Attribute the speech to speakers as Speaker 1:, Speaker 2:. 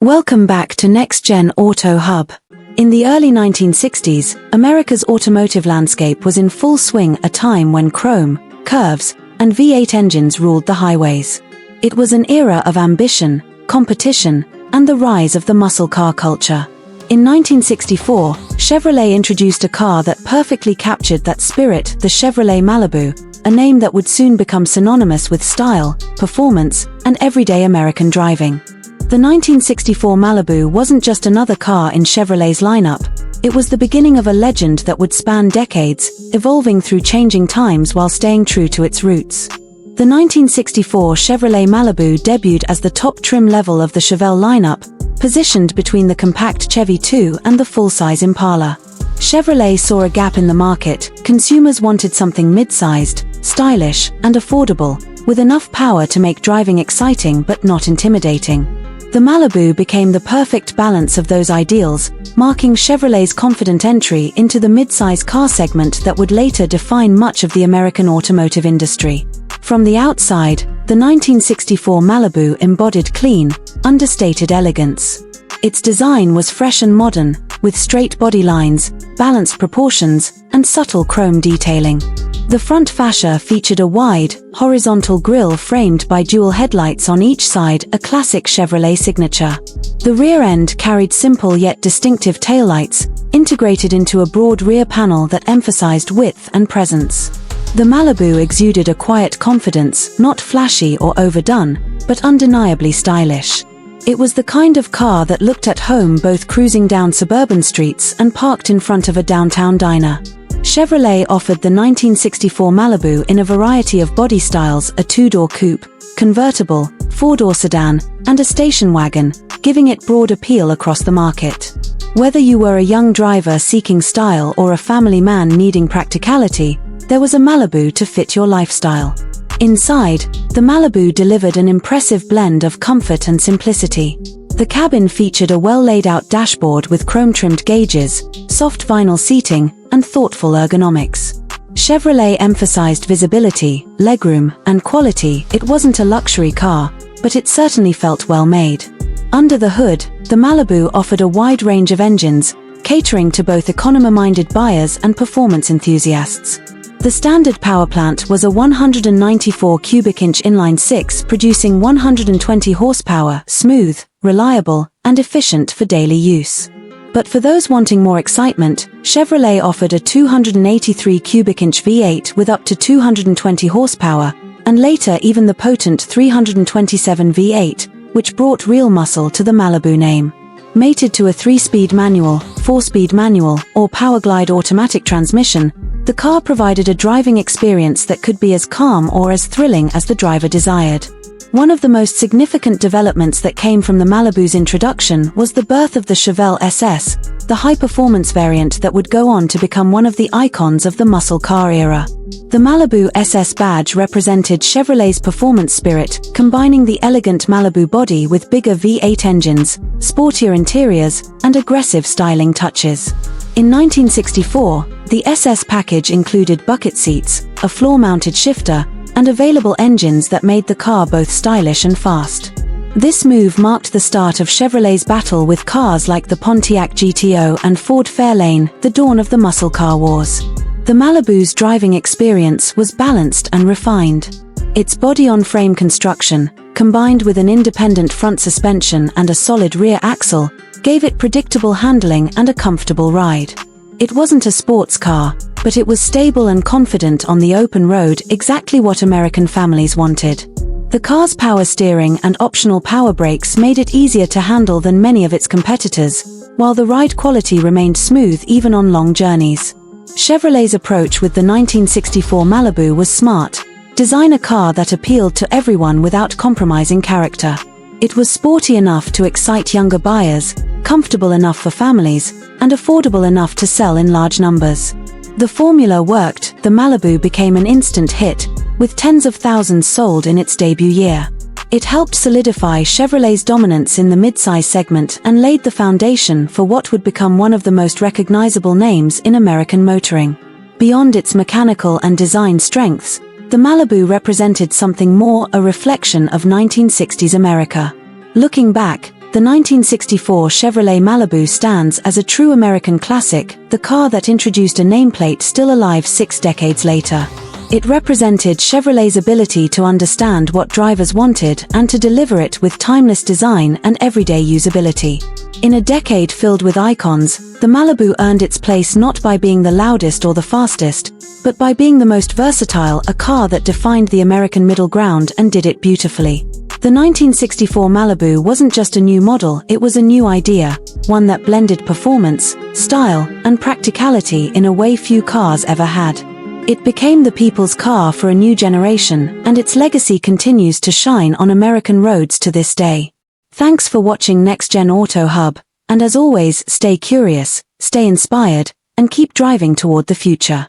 Speaker 1: Welcome back to Next Gen Auto Hub. In the early 1960s, America's automotive landscape was in full swing, a time when chrome, curves, and V8 engines ruled the highways. It was an era of ambition, competition, and the rise of the muscle car culture. In 1964, Chevrolet introduced a car that perfectly captured that spirit, the Chevrolet Malibu, a name that would soon become synonymous with style, performance, and everyday American driving. The 1964 Malibu wasn't just another car in Chevrolet's lineup, it was the beginning of a legend that would span decades, evolving through changing times while staying true to its roots. The 1964 Chevrolet Malibu debuted as the top trim level of the Chevelle lineup, positioned between the compact Chevy 2 and the full-size Impala. Chevrolet saw a gap in the market. Consumers wanted something mid-sized, stylish, and affordable, with enough power to make driving exciting but not intimidating. The Malibu became the perfect balance of those ideals, marking Chevrolet's confident entry into the mid-size car segment that would later define much of the American automotive industry. From the outside, the 1964 Malibu embodied clean, understated elegance. Its design was fresh and modern, with straight body lines, balanced proportions, and subtle chrome detailing. The front fascia featured a wide, horizontal grille framed by dual headlights on each side, a classic Chevrolet signature. The rear end carried simple yet distinctive taillights, integrated into a broad rear panel that emphasized width and presence. The Malibu exuded a quiet confidence, not flashy or overdone, but undeniably stylish. It was the kind of car that looked at home both cruising down suburban streets and parked in front of a downtown diner. Chevrolet offered the 1964 Malibu in a variety of body styles: a two-door coupe, convertible, four-door sedan, and a station wagon, giving it broad appeal across the market. Whether you were a young driver seeking style or a family man needing practicality, there was a Malibu to fit your lifestyle. Inside, the Malibu delivered an impressive blend of comfort and simplicity. The cabin featured a well-laid-out dashboard with chrome-trimmed gauges, soft vinyl seating, and thoughtful ergonomics. Chevrolet emphasized visibility, legroom, and quality. It wasn't a luxury car, but it certainly felt well-made. Under the hood, the Malibu offered a wide range of engines, catering to both economy-minded buyers and performance enthusiasts. The standard power plant was a 194 cubic inch inline-six, producing 120 horsepower, smooth, reliable, and efficient for daily use. But for those wanting more excitement, Chevrolet offered a 283 cubic inch V8 with up to 220 horsepower, and later even the potent 327 V8, which brought real muscle to the Malibu name. Mated to a 3-speed manual, 4-speed manual, or Powerglide automatic transmission, the car provided a driving experience that could be as calm or as thrilling as the driver desired. One of the most significant developments that came from the Malibu's introduction was the birth of the Chevelle SS, the high-performance variant that would go on to become one of the icons of the muscle car era. The Malibu SS badge represented Chevrolet's performance spirit, combining the elegant Malibu body with bigger V8 engines, sportier interiors, and aggressive styling touches. In 1964, the SS package included bucket seats, a floor-mounted shifter, and available engines that made the car both stylish and fast. This move marked the start of Chevrolet's battle with cars like the Pontiac GTO and Ford Fairlane, the dawn of the muscle car wars. The Malibu's driving experience was balanced and refined. Its body-on-frame construction, combined with an independent front suspension and a solid rear axle, gave it predictable handling and a comfortable ride. It wasn't a sports car, but it was stable and confident on the open road, exactly what American families wanted. The car's power steering and optional power brakes made it easier to handle than many of its competitors, while the ride quality remained smooth even on long journeys. Chevrolet's approach with the 1964 Malibu was smart: design a car that appealed to everyone without compromising character. It was sporty enough to excite younger buyers, comfortable enough for families, and affordable enough to sell in large numbers. The formula worked. The Malibu became an instant hit, with tens of thousands sold in its debut year. It helped solidify Chevrolet's dominance in the midsize segment and laid the foundation for what would become one of the most recognizable names in American motoring. Beyond its mechanical and design strengths, the Malibu represented something more, a reflection of 1960s America. Looking back, The 1964 Chevrolet Malibu stands as a true American classic, the car that introduced a nameplate still alive 6 decades later. It represented Chevrolet's ability to understand what drivers wanted and to deliver it with timeless design and everyday usability. In a decade filled with icons, the Malibu earned its place not by being the loudest or the fastest, but by being the most versatile, a car that defined the American middle ground and did it beautifully. The 1964 Malibu wasn't just a new model, it was a new idea, one that blended performance, style, and practicality in a way few cars ever had. It became the people's car for a new generation, and its legacy continues to shine on American roads to this day. Thanks for watching Next Gen Auto Hub, and as always, stay curious, stay inspired, and keep driving toward the future.